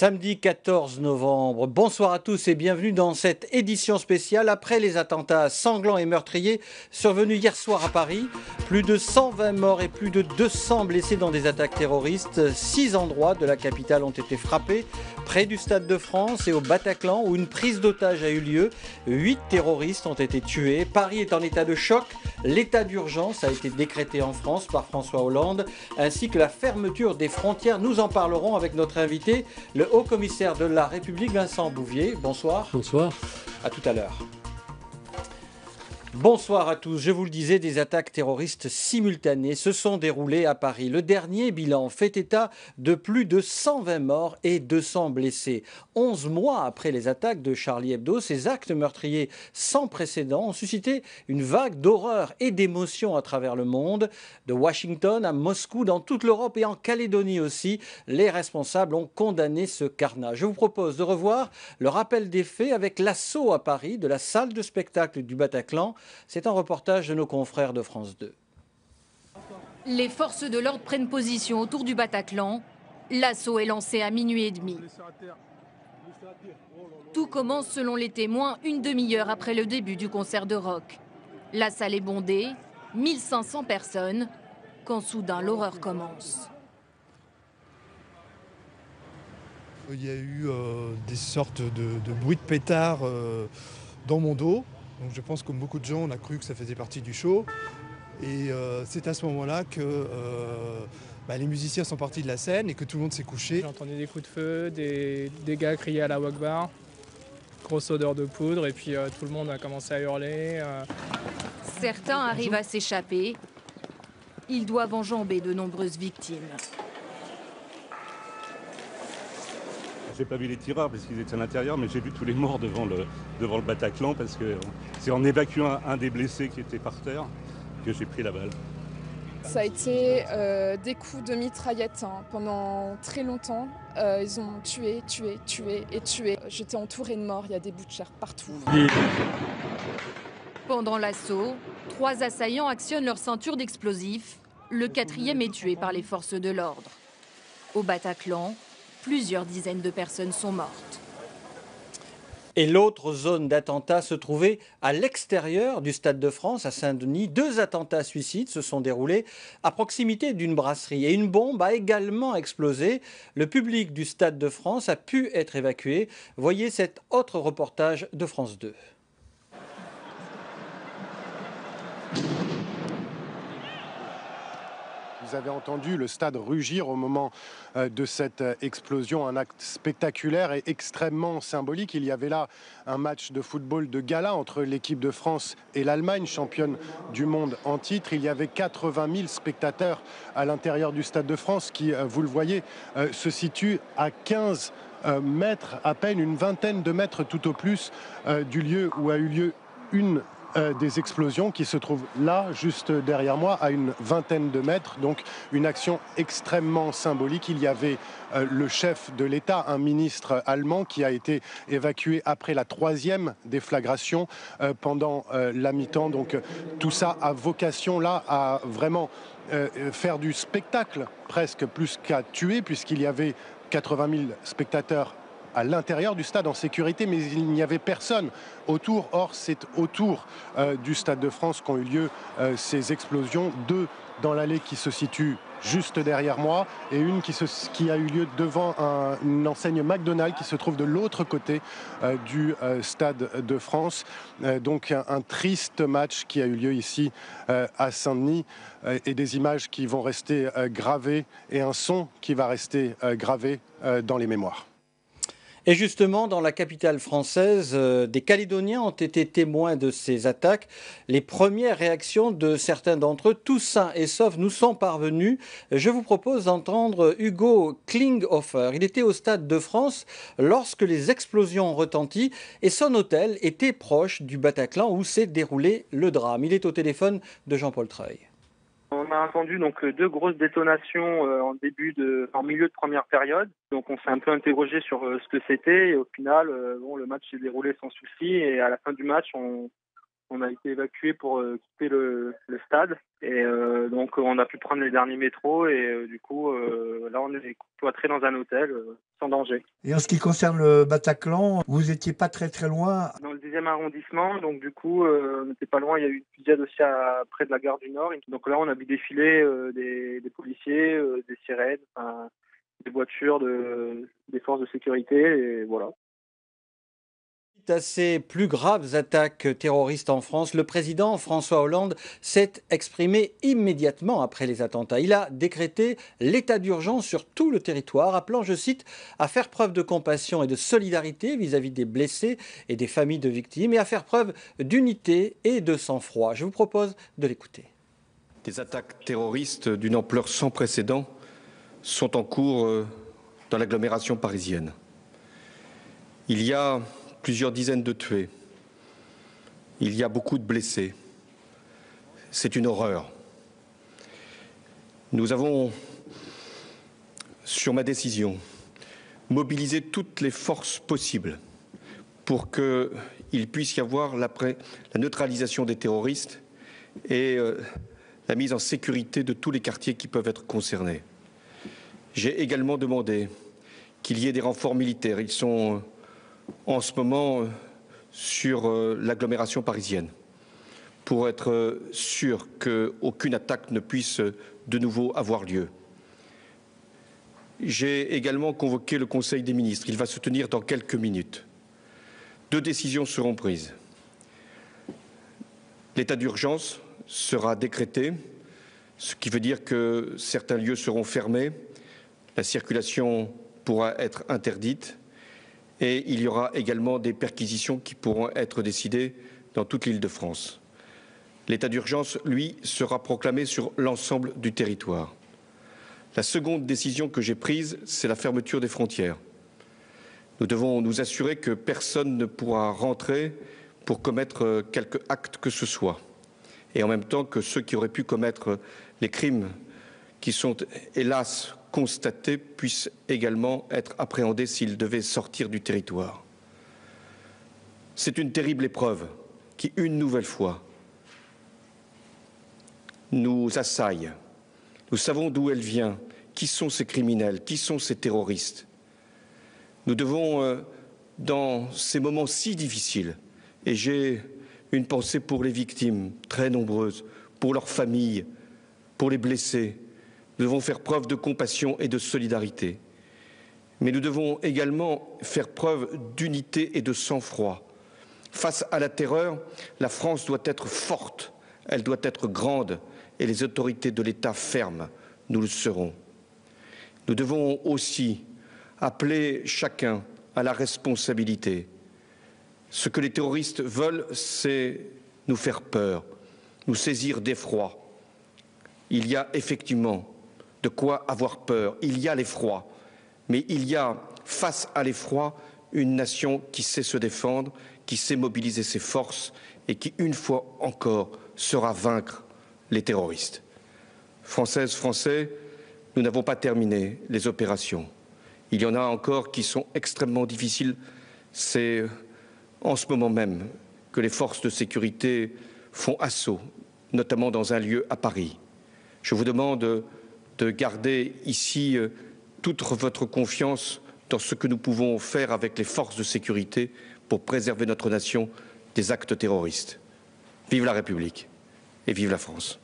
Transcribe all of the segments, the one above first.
Samedi 14 novembre. Bonsoir à tous et bienvenue dans cette édition spéciale après les attentats sanglants et meurtriers survenus hier soir à Paris. Plus de 120 morts et plus de 200 blessés dans des attaques terroristes. 6 endroits de la capitale ont été frappés, près du Stade de France et au Bataclan où une prise d'otages a eu lieu. 8 terroristes ont été tués. Paris est en état de choc. L'état d'urgence a été décrété en France par François Hollande, ainsi que la fermeture des frontières. Nous en parlerons avec notre invité, le haut-commissaire de la République, Vincent Bouvier. Bonsoir. Bonsoir. À tout à l'heure. Bonsoir à tous. Je vous le disais, des attaques terroristes simultanées se sont déroulées à Paris. Le dernier bilan fait état de plus de 120 morts et 200 blessés. 11 mois après les attaques de Charlie Hebdo, ces actes meurtriers sans précédent ont suscité une vague d'horreur et d'émotion à travers le monde. De Washington à Moscou, dans toute l'Europe et en Calédonie aussi, les responsables ont condamné ce carnage. Je vous propose de revoir le rappel des faits avec l'assaut à Paris de la salle de spectacle du Bataclan. C'est un reportage de nos confrères de France 2. Les forces de l'ordre prennent position autour du Bataclan. L'assaut est lancé à minuit et demi. Tout commence, selon les témoins, une demi-heure après le début du concert de rock. La salle est bondée, 1500 personnes, quand soudain l'horreur commence. Il y a eu des sortes de bruits de pétards dans mon dos. Donc je pense que comme beaucoup de gens, on a cru que ça faisait partie du show. Et c'est à ce moment-là que les musiciens sont partis de la scène et que tout le monde s'est couché. J'ai entendu des coups de feu, des gars crier à la Wakbar, grosse odeur de poudre et puis tout le monde a commencé à hurler. Certains arrivent à s'échapper. Ils doivent enjamber de nombreuses victimes. J'ai pas vu les tireurs parce qu'ils étaient à l'intérieur, mais j'ai vu tous les morts devant le Bataclan parce que c'est en évacuant un des blessés qui était par terre que j'ai pris la balle. Ça a été des coups de mitraillette pendant très longtemps. Ils ont tué. J'étais entourée de morts, il y a des bouts de chair partout. Pendant l'assaut, 3 assaillants actionnent leur ceinture d'explosifs. Le 4e est tué par les forces de l'ordre. Au Bataclan, plusieurs dizaines de personnes sont mortes. Et l'autre zone d'attentat se trouvait à l'extérieur du Stade de France, à Saint-Denis. 2 attentats suicides se sont déroulés à proximité d'une brasserie. Et une bombe a également explosé. Le public du Stade de France a pu être évacué. Voyez cet autre reportage de France 2. Vous avez entendu le stade rugir au moment de cette explosion, un acte spectaculaire et extrêmement symbolique. Il y avait là un match de football de gala entre l'équipe de France et l'Allemagne, championne du monde en titre. Il y avait 80 000 spectateurs à l'intérieur du stade de France qui, vous le voyez, se situe à 15 mètres, à peine une vingtaine de mètres tout au plus du lieu où a eu lieu une des explosions qui se trouve là, juste derrière moi, à une vingtaine de mètres. Donc une action extrêmement symbolique. Il y avait le chef de l'État, un ministre allemand, qui a été évacué après la 3e déflagration pendant la mi-temps. Donc tout ça a vocation là à vraiment faire du spectacle, presque plus qu'à tuer, puisqu'il y avait 80 000 spectateurs à l'intérieur du stade en sécurité, mais il n'y avait personne autour. Or, c'est autour du Stade de France qu'ont eu lieu ces explosions. 2 dans l'allée qui se situe juste derrière moi et une qui a eu lieu devant une enseigne McDonald's qui se trouve de l'autre côté du Stade de France. Donc un triste match qui a eu lieu ici à Saint-Denis et des images qui vont rester gravées et un son qui va rester gravé dans les mémoires. Et justement, dans la capitale française, des Calédoniens ont été témoins de ces attaques. Les premières réactions de certains d'entre eux, tous sains et saufs, nous sont parvenues. Je vous propose d'entendre Hugo Klinghoffer. Il était au Stade de France lorsque les explosions ont retenti et son hôtel était proche du Bataclan où s'est déroulé le drame. Il est au téléphone de Jean-Paul Treuil. On a entendu donc 2 grosses détonations en milieu de première période. Donc on s'est un peu interrogé sur ce que c'était et au final, le match s'est déroulé sans souci et à la fin du match, on On a été évacué pour quitter le stade. Et donc on a pu prendre les derniers métros et du coup là on est cloîtré dans un hôtel sans danger. Et en ce qui concerne le Bataclan, vous étiez pas très loin. Dans le 10e arrondissement, donc du coup on n'était pas loin, il y a eu une fusillade aussi près de la gare du Nord. Donc là on a vu défiler des policiers, des sirènes, des voitures des forces de sécurité et voilà. À ces plus graves attaques terroristes en France, le président François Hollande s'est exprimé immédiatement après les attentats. Il a décrété l'état d'urgence sur tout le territoire, appelant, je cite, à faire preuve de compassion et de solidarité vis-à-vis des blessés et des familles de victimes et à faire preuve d'unité et de sang-froid. Je vous propose de l'écouter. Des attaques terroristes d'une ampleur sans précédent sont en cours dans l'agglomération parisienne. Il y a plusieurs dizaines de tués. Il y a beaucoup de blessés. C'est une horreur. Nous avons, sur ma décision, mobilisé toutes les forces possibles pour qu'il puisse y avoir la neutralisation des terroristes et la mise en sécurité de tous les quartiers qui peuvent être concernés. J'ai également demandé qu'il y ait des renforts militaires. Ils sont en ce moment sur l'agglomération parisienne pour être sûr qu'aucune attaque ne puisse de nouveau avoir lieu. J'ai également convoqué le Conseil des ministres. Il va se tenir dans quelques minutes. 2 décisions seront prises. L'état d'urgence sera décrété, ce qui veut dire que certains lieux seront fermés, la circulation pourra être interdite. Et il y aura également des perquisitions qui pourront être décidées dans toute l'Île-de-France. L'état d'urgence, lui, sera proclamé sur l'ensemble du territoire. La seconde décision que j'ai prise, c'est la fermeture des frontières. Nous devons nous assurer que personne ne pourra rentrer pour commettre quelque acte que ce soit. Et en même temps que ceux qui auraient pu commettre les crimes qui sont, hélas, constatés puissent également être appréhendés s'ils devaient sortir du territoire. C'est une terrible épreuve qui, une nouvelle fois, nous assaille. Nous savons d'où elle vient, qui sont ces criminels, qui sont ces terroristes. Nous devons, dans ces moments si difficiles, et j'ai une pensée pour les victimes, très nombreuses, pour leurs familles, pour les blessés, nous devons faire preuve de compassion et de solidarité. Mais nous devons également faire preuve d'unité et de sang-froid. Face à la terreur, la France doit être forte, elle doit être grande et les autorités de l'État fermes. Nous le serons. Nous devons aussi appeler chacun à la responsabilité. Ce que les terroristes veulent, c'est nous faire peur, nous saisir d'effroi. Il y a effectivement de quoi avoir peur. Il y a l'effroi, mais il y a, face à l'effroi, une nation qui sait se défendre, qui sait mobiliser ses forces et qui, une fois encore, saura vaincre les terroristes. Françaises, Français, nous n'avons pas terminé les opérations. Il y en a encore qui sont extrêmement difficiles. C'est en ce moment même que les forces de sécurité font assaut, notamment dans un lieu à Paris. Je vous demande de garder ici toute votre confiance dans ce que nous pouvons faire avec les forces de sécurité pour préserver notre nation des actes terroristes. Vive la République et vive la France.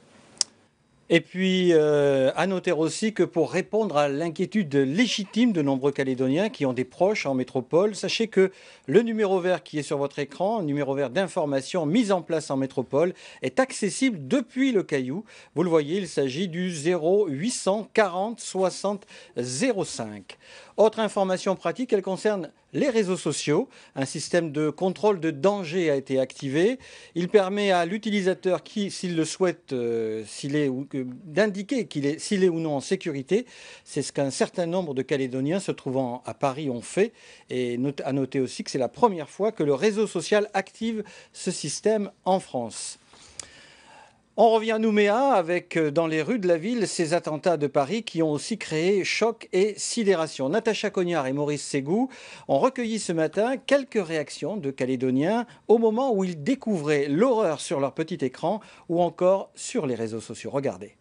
Et puis, à noter aussi que pour répondre à l'inquiétude légitime de nombreux Calédoniens qui ont des proches en métropole, sachez que le numéro vert qui est sur votre écran, un numéro vert d'information mis en place en métropole, est accessible depuis le Caillou. Vous le voyez, il s'agit du 0800 40 60 05. Autre information pratique, elle concerne les réseaux sociaux. Un système de contrôle de danger a été activé. Il permet à l'utilisateur qui, s'il le souhaite, d'indiquer s'il est ou non en sécurité. C'est ce qu'un certain nombre de Calédoniens se trouvant à Paris ont fait. Et à noter aussi que c'est la première fois que le réseau social active ce système en France. On revient à Nouméa avec, dans les rues de la ville, ces attentats de Paris qui ont aussi créé choc et sidération. Natacha Cognard et Maurice Ségou ont recueilli ce matin quelques réactions de Calédoniens au moment où ils découvraient l'horreur sur leur petit écran ou encore sur les réseaux sociaux. Regardez.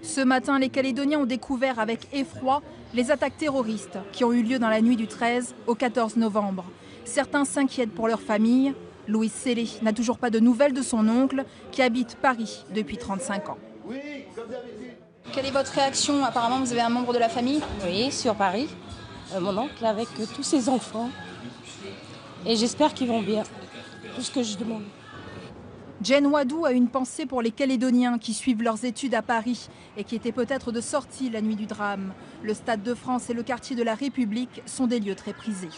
Ce matin, les Calédoniens ont découvert avec effroi les attaques terroristes qui ont eu lieu dans la nuit du 13 au 14 novembre. Certains s'inquiètent pour leur famille. Louis Célé n'a toujours pas de nouvelles de son oncle qui habite Paris depuis 35 ans. Quelle est votre réaction? Apparemment, vous avez un membre de la famille? Oui, sur Paris. Mon oncle avec tous ses enfants. Et j'espère qu'ils vont bien. Tout ce que je demande. Jen Wadou a une pensée pour les Calédoniens qui suivent leurs études à Paris et qui étaient peut-être de sortie la nuit du drame. Le Stade de France et le quartier de la République sont des lieux très prisés.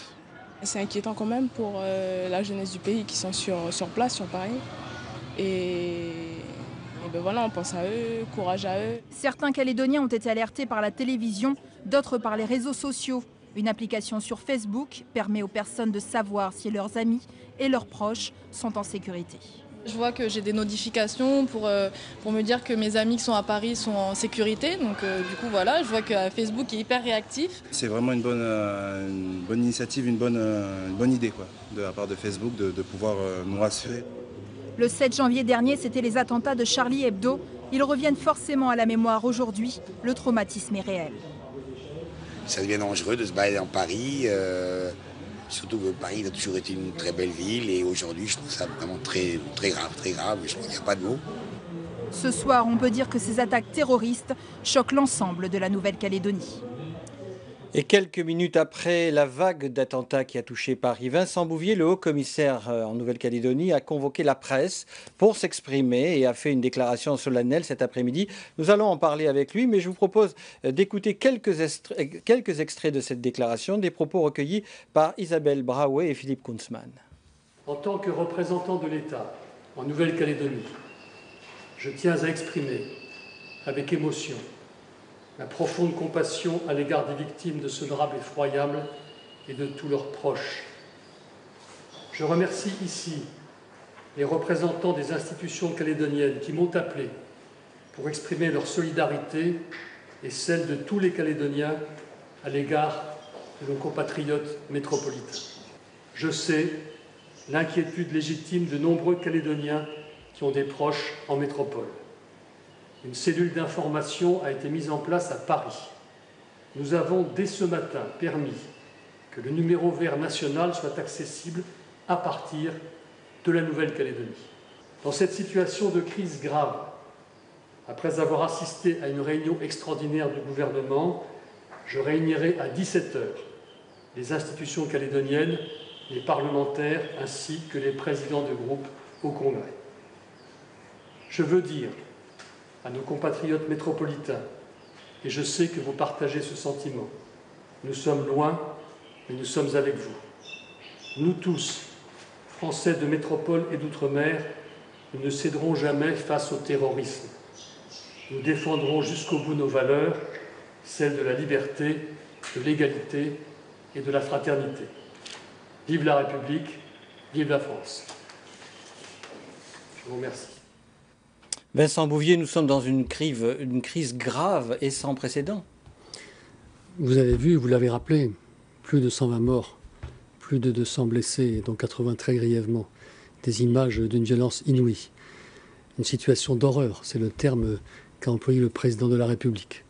C'est inquiétant quand même pour la jeunesse du pays qui sont sur place, sur Paris. Et ben voilà, on pense à eux, courage à eux. Certains Calédoniens ont été alertés par la télévision, d'autres par les réseaux sociaux. Une application sur Facebook permet aux personnes de savoir si leurs amis et leurs proches sont en sécurité. Je vois que j'ai des notifications pour me dire que mes amis qui sont à Paris sont en sécurité. Donc du coup voilà, je vois que Facebook est hyper réactif. C'est vraiment une bonne initiative, une bonne idée de la part de Facebook de pouvoir nous rassurer. Le 7 janvier dernier, c'était les attentats de Charlie Hebdo. Ils reviennent forcément à la mémoire aujourd'hui. Le traumatisme est réel. Ça devient dangereux de se balader dans Paris. Surtout que Paris a toujours été une très belle ville et aujourd'hui je trouve ça vraiment très grave, je crois qu'il n'y a pas de mots. Ce soir, on peut dire que ces attaques terroristes choquent l'ensemble de la Nouvelle-Calédonie. Et quelques minutes après la vague d'attentats qui a touché Paris, Vincent Bouvier, le haut-commissaire en Nouvelle-Calédonie, a convoqué la presse pour s'exprimer et a fait une déclaration solennelle cet après-midi. Nous allons en parler avec lui, mais je vous propose d'écouter quelques extraits de cette déclaration, des propos recueillis par Isabelle Braoué et Philippe Kunzmann. En tant que représentant de l'État en Nouvelle-Calédonie, je tiens à exprimer avec émotion ma profonde compassion à l'égard des victimes de ce drame effroyable et de tous leurs proches. Je remercie ici les représentants des institutions calédoniennes qui m'ont appelé pour exprimer leur solidarité et celle de tous les Calédoniens à l'égard de nos compatriotes métropolitains. Je sais l'inquiétude légitime de nombreux Calédoniens qui ont des proches en métropole. Une cellule d'information a été mise en place à Paris. Nous avons, dès ce matin, permis que le numéro vert national soit accessible à partir de la Nouvelle-Calédonie. Dans cette situation de crise grave, après avoir assisté à une réunion extraordinaire du gouvernement, je réunirai à 17h les institutions calédoniennes, les parlementaires ainsi que les présidents de groupe au Congrès. Je veux dire à nos compatriotes métropolitains, et je sais que vous partagez ce sentiment. Nous sommes loin, mais nous sommes avec vous. Nous tous, Français de métropole et d'outre-mer, nous ne céderons jamais face au terrorisme. Nous défendrons jusqu'au bout nos valeurs, celles de la liberté, de l'égalité et de la fraternité. Vive la République, vive la France. Je vous remercie. Vincent Bouvier, nous sommes dans une crise grave et sans précédent. Vous avez vu, vous l'avez rappelé, plus de 120 morts, plus de 200 blessés, dont 80 très grièvement. Des images d'une violence inouïe. Une situation d'horreur, c'est le terme qu'a employé le président de la République.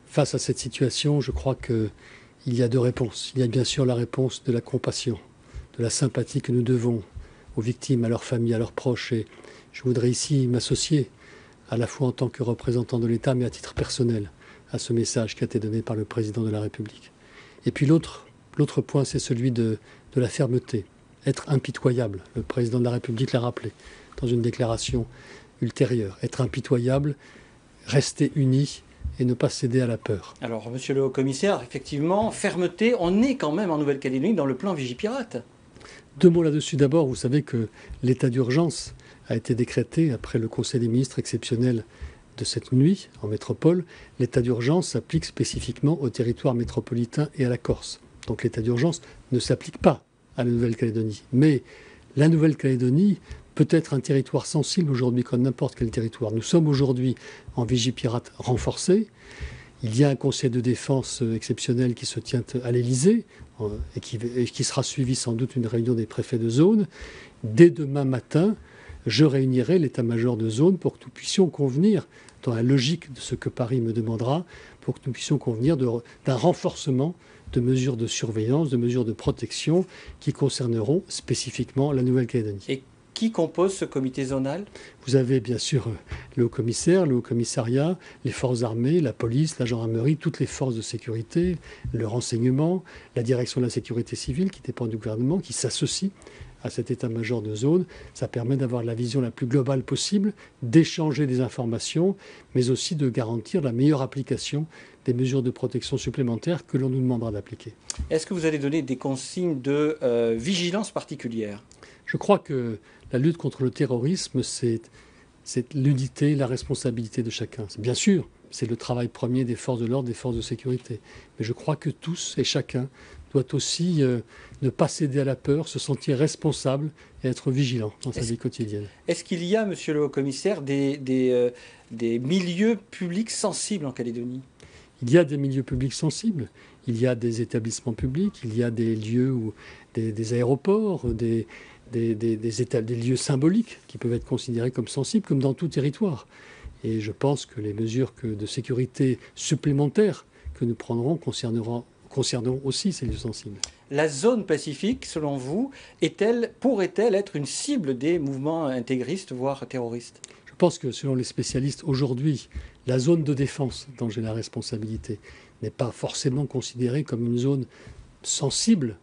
Face à cette situation, je crois qu'il y a deux réponses. Il y a bien sûr la réponse de la compassion, de la sympathie que nous devons aux victimes, à leurs familles, à leurs proches. Et je voudrais ici m'associer, à la fois en tant que représentant de l'État, mais à titre personnel, à ce message qui a été donné par le président de la République. Et puis l'autre point, c'est celui de la fermeté, être impitoyable. Le président de la République l'a rappelé dans une déclaration ultérieure. Être impitoyable, rester unis et ne pas céder à la peur. Alors, monsieur le haut-commissaire, effectivement, fermeté, on est quand même en Nouvelle-Calédonie dans le plan Vigipirate. Deux mots là-dessus. D'abord, vous savez que l'état d'urgence a été décrété après le Conseil des ministres exceptionnel de cette nuit en métropole. L'état d'urgence s'applique spécifiquement au territoire métropolitain et à la Corse. Donc l'état d'urgence ne s'applique pas à la Nouvelle-Calédonie. Mais la Nouvelle-Calédonie peut-être un territoire sensible aujourd'hui comme n'importe quel territoire. Nous sommes aujourd'hui en Vigipirate renforcée. Il y a un conseil de défense exceptionnel qui se tient à l'Élysée et qui sera suivi sans doute d'une réunion des préfets de zone. Dès demain matin, je réunirai l'état-major de zone pour que nous puissions convenir, dans la logique de ce que Paris me demandera, pour que nous puissions convenir d'un renforcement de mesures de surveillance, de mesures de protection qui concerneront spécifiquement la Nouvelle-Calédonie. Et qui compose ce comité zonal? Vous avez bien sûr le haut-commissaire, le haut-commissariat, les forces armées, la police, la gendarmerie, toutes les forces de sécurité, le renseignement, la direction de la sécurité civile qui dépend du gouvernement, qui s'associe à cet état-major de zone. Ça permet d'avoir la vision la plus globale possible, d'échanger des informations, mais aussi de garantir la meilleure application des mesures de protection supplémentaires que l'on nous demandera d'appliquer. Est-ce que vous allez donner des consignes de vigilance particulière? Je crois que la lutte contre le terrorisme, c'est l'unité, la responsabilité de chacun. Bien sûr, c'est le travail premier des forces de l'ordre, des forces de sécurité. Mais je crois que tous et chacun doit aussi ne pas céder à la peur, se sentir responsable et être vigilant dans sa vie quotidienne. Est-ce qu'il y a, monsieur le haut-commissaire, des milieux publics sensibles en Calédonie? Il y a des milieux publics sensibles. Il y a des établissements publics, il y a des lieux, des aéroports, des lieux symboliques qui peuvent être considérés comme sensibles, comme dans tout territoire. Et je pense que les mesures de sécurité supplémentaires que nous prendrons concerneront aussi ces lieux sensibles. La zone pacifique, selon vous, pourrait-elle être une cible des mouvements intégristes, voire terroristes? Je pense que, selon les spécialistes, aujourd'hui, la zone de défense dont j'ai la responsabilité n'est pas forcément considérée comme une zone sensible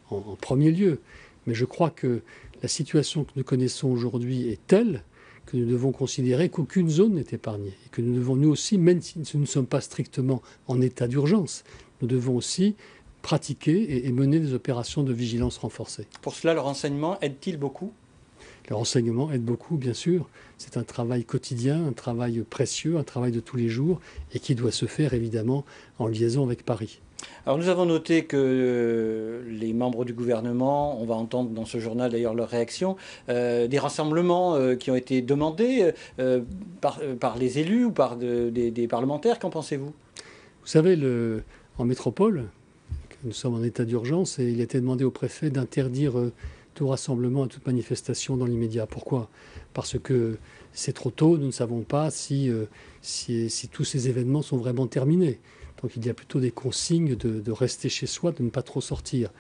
en premier lieu. Mais je crois que la situation que nous connaissons aujourd'hui est telle que nous devons considérer qu'aucune zone n'est épargnée. Et que nous devons, nous aussi, même si nous ne sommes pas strictement en état d'urgence, nous devons aussi pratiquer et mener des opérations de vigilance renforcées. Pour cela, le renseignement aide-t-il beaucoup? Le renseignement aide beaucoup, bien sûr. C'est un travail quotidien, un travail précieux, un travail de tous les jours et qui doit se faire évidemment en liaison avec Paris. Alors nous avons noté que les membres du gouvernement, on va entendre dans ce journal d'ailleurs leur réaction, des rassemblements qui ont été demandés par les élus ou par des parlementaires. Qu'en pensez-vous? Vous savez, en métropole, nous sommes en état d'urgence et il a été demandé au préfet d'interdire tout rassemblement et toute manifestation dans l'immédiat. Pourquoi? Parce que c'est trop tôt, nous ne savons pas si tous ces événements sont vraiment terminés. Donc il y a plutôt des consignes de rester chez soi, de ne pas trop sortir.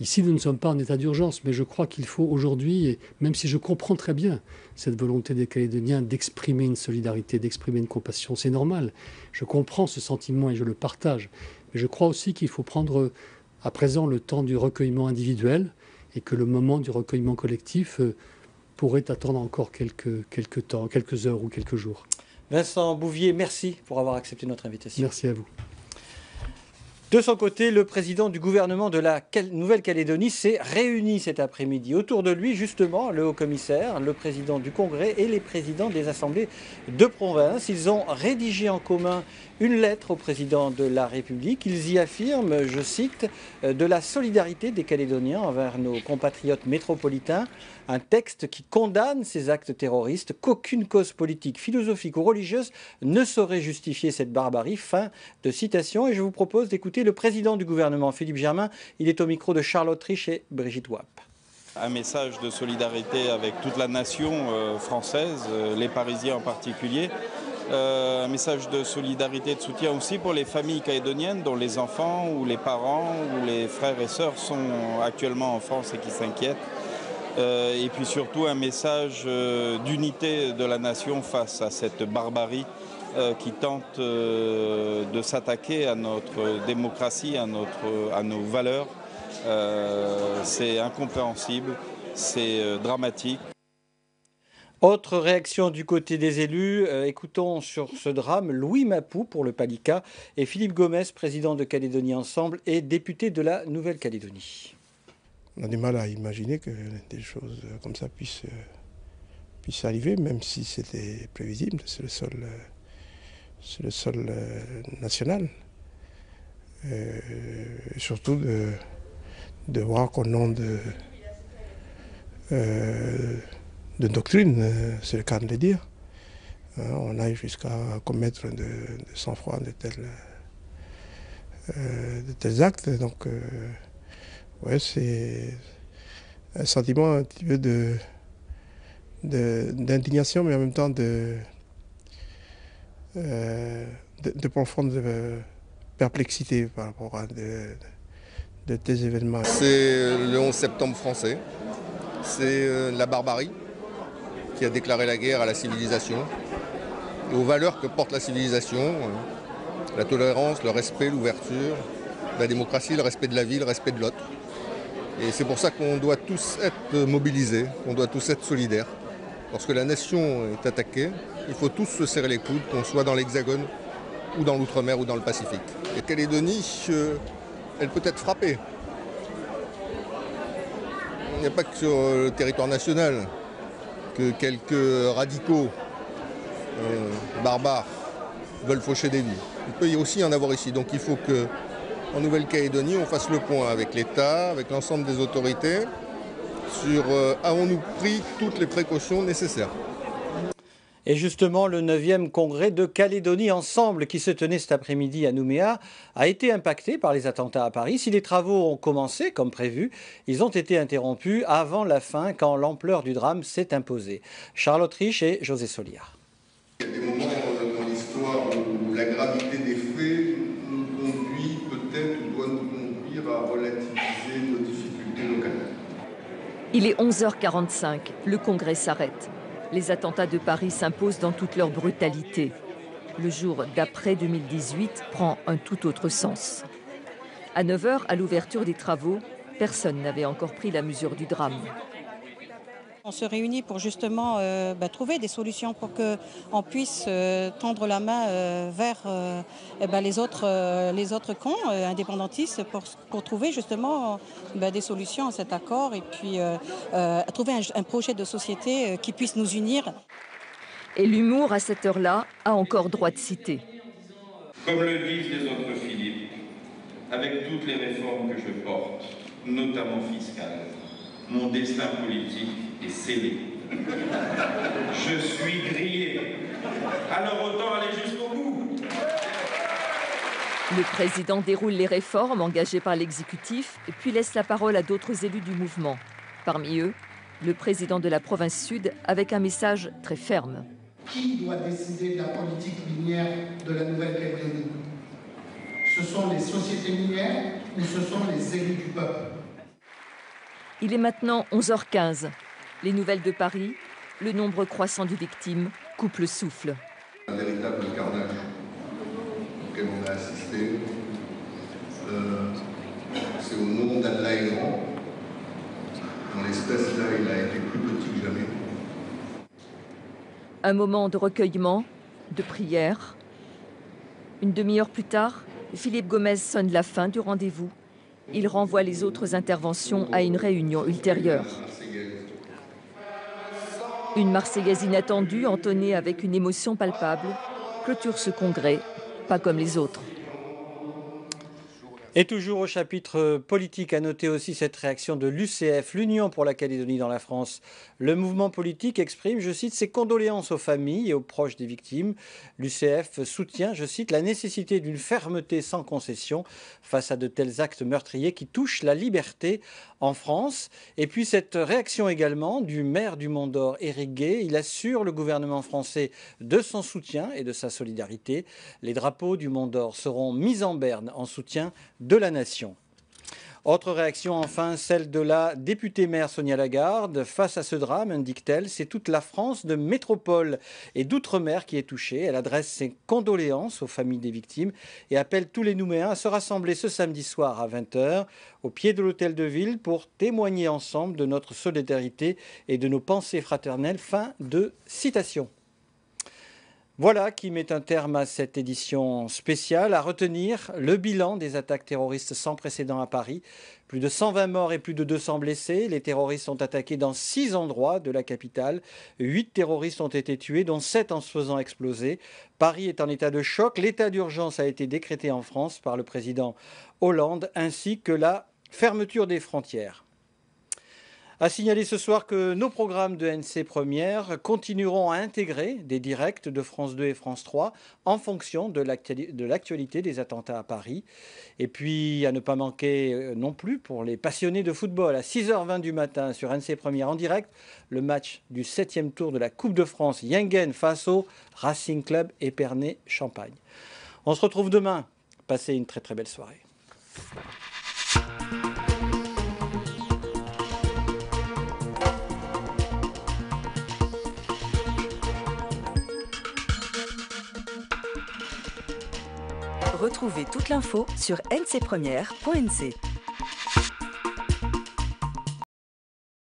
Ici, nous ne sommes pas en état d'urgence, mais je crois qu'il faut aujourd'hui, et même si je comprends très bien cette volonté des Calédoniens d'exprimer une solidarité, d'exprimer une compassion, c'est normal. Je comprends ce sentiment et je le partage. Mais je crois aussi qu'il faut prendre à présent le temps du recueillement individuel et que le moment du recueillement collectif pourrait attendre encore quelques temps, quelques heures ou quelques jours. Vincent Bouvier, merci pour avoir accepté notre invitation. Merci à vous. De son côté, le président du gouvernement de la Nouvelle-Calédonie s'est réuni cet après-midi. Autour de lui, justement, le haut-commissaire, le président du Congrès et les présidents des assemblées de province. Ils ont rédigé en commun une lettre au président de la République. Ils y affirment, je cite, de la solidarité des Calédoniens envers nos compatriotes métropolitains. Un texte qui condamne ces actes terroristes, qu'aucune cause politique, philosophique ou religieuse ne saurait justifier cette barbarie. Fin de citation. Et je vous propose d'écouter le président du gouvernement, Philippe Germain. Il est au micro de Charlotte Rich et Brigitte Wap. Un message de solidarité avec toute la nation française, les Parisiens en particulier. Un message de solidarité et de soutien aussi pour les familles calédoniennes dont les enfants ou les parents ou les frères et sœurs sont actuellement en France et qui s'inquiètent. Et puis surtout un message d'unité de la nation face à cette barbarie qui tente de s'attaquer à notre démocratie, à nos valeurs. C'est incompréhensible, c'est dramatique. Autre réaction du côté des élus, écoutons sur ce drame Louis Mapou pour le Palika et Philippe Gomez, président de Calédonie Ensemble et député de la Nouvelle-Calédonie. On a du mal à imaginer que des choses comme ça puissent arriver, même si c'était prévisible, c'est le sol national. Et surtout de voir qu'au nom de doctrine, c'est le cas de le dire. On aille jusqu'à commettre de sang-froid de tels actes. Donc, ouais, c'est un sentiment un petit peu d'indignation, mais en même temps de profonde perplexité par rapport à de tels événements. C'est le 11 septembre français, c'est la barbarie qui a déclaré la guerre à la civilisation et aux valeurs que porte la civilisation, la tolérance, le respect, l'ouverture, la démocratie, le respect de la vie, le respect de l'autre. Et c'est pour ça qu'on doit tous être mobilisés, qu'on doit tous être solidaires. Lorsque la nation est attaquée, il faut tous se serrer les coudes, qu'on soit dans l'Hexagone ou dans l'Outre-mer ou dans le Pacifique. Et Calédonie, elle peut être frappée. Il n'y a pas que sur le territoire national que quelques radicaux barbares veulent faucher des vies. Il peut y aussi en avoir ici. Donc il faut qu'en Nouvelle-Calédonie, on fasse le point avec l'État, avec l'ensemble des autorités, sur avons-nous pris toutes les précautions nécessaires. Et justement, le 9e congrès de Calédonie Ensemble, qui se tenait cet après-midi à Nouméa, a été impacté par les attentats à Paris. Si les travaux ont commencé comme prévu, ils ont été interrompus avant la fin, quand l'ampleur du drame s'est imposée. Charlotte Rich et José Soliard. Il y a des moments dans l'histoire où la gravité des faits nous conduit peut-être ou doit nous conduire à relativiser nos difficultés locales. Il est 11h45, le congrès s'arrête. Les attentats de Paris s'imposent dans toute leur brutalité. Le jour d'après 2018 prend un tout autre sens. À 9h, à l'ouverture des travaux, personne n'avait encore pris la mesure du drame. On se réunit pour justement trouver des solutions pour qu'on puisse tendre la main vers les autres camps indépendantistes pour trouver justement des solutions à cet accord et puis trouver un projet de société qui puisse nous unir. Et l'humour, à cette heure-là, a encore droit de citer. Comme le disent les autres Philippe, avec toutes les réformes que je porte, notamment fiscales, mon destin politique est scellé. Je suis grillé. Alors autant aller jusqu'au bout. Le président déroule les réformes engagées par l'exécutif, puis laisse la parole à d'autres élus du mouvement. Parmi eux, le président de la province sud, avec un message très ferme. Qui doit décider de la politique minière de la Nouvelle-Calédonie? Ce sont les sociétés minières ou ce sont les élus du peuple? Il est maintenant 11h15. Les nouvelles de Paris, le nombre croissant de victimes coupe le souffle. Un véritable carnage auquel on a assisté. C'est au nom d'Allah est grand. Dans l'espèce là, il a été plus petit que jamais. Un moment de recueillement, de prière. Une demi-heure plus tard, Philippe Gomez sonne la fin du rendez-vous. Il renvoie les autres interventions à une réunion ultérieure. Une Marseillaise inattendue, entonnée avec une émotion palpable, clôture ce congrès, pas comme les autres. Et toujours au chapitre politique, à noter aussi cette réaction de l'UCF, l'Union pour la Calédonie dans la France. Le mouvement politique exprime, je cite, ses condoléances aux familles et aux proches des victimes. L'UCF soutient, je cite, la nécessité d'une fermeté sans concession face à de tels actes meurtriers qui touchent la liberté en France. Et puis cette réaction également du maire du Mont-d'Or, Éric Gay. Il assure le gouvernement français de son soutien et de sa solidarité. Les drapeaux du Mont-d'Or seront mis en berne en soutien de la nation. Autre réaction enfin, celle de la députée maire Sonia Lagarde. Face à ce drame, indique-t-elle, c'est toute la France de métropole et d'outre-mer qui est touchée. Elle adresse ses condoléances aux familles des victimes et appelle tous les Nouméens à se rassembler ce samedi soir à 20h au pied de l'hôtel de ville pour témoigner ensemble de notre solidarité et de nos pensées fraternelles. Fin de citation. Voilà qui met un terme à cette édition spéciale. À retenir le bilan des attaques terroristes sans précédent à Paris. Plus de 120 morts et plus de 200 blessés. Les terroristes ont attaqué dans 6 endroits de la capitale. 8 terroristes ont été tués, dont 7 en se faisant exploser. Paris est en état de choc. L'état d'urgence a été décrété en France par le président Hollande, ainsi que la fermeture des frontières. À signaler ce soir que nos programmes de NC Première continueront à intégrer des directs de France 2 et France 3 en fonction de l'actualité des attentats à Paris. Et puis à ne pas manquer non plus pour les passionnés de football à 6h20 du matin sur NC Première en direct, le match du 7e tour de la Coupe de France Yengen face au Racing Club Épernay-Champagne. On se retrouve demain. Passez une très très belle soirée. Retrouvez toute l'info sur ncpremière.nc.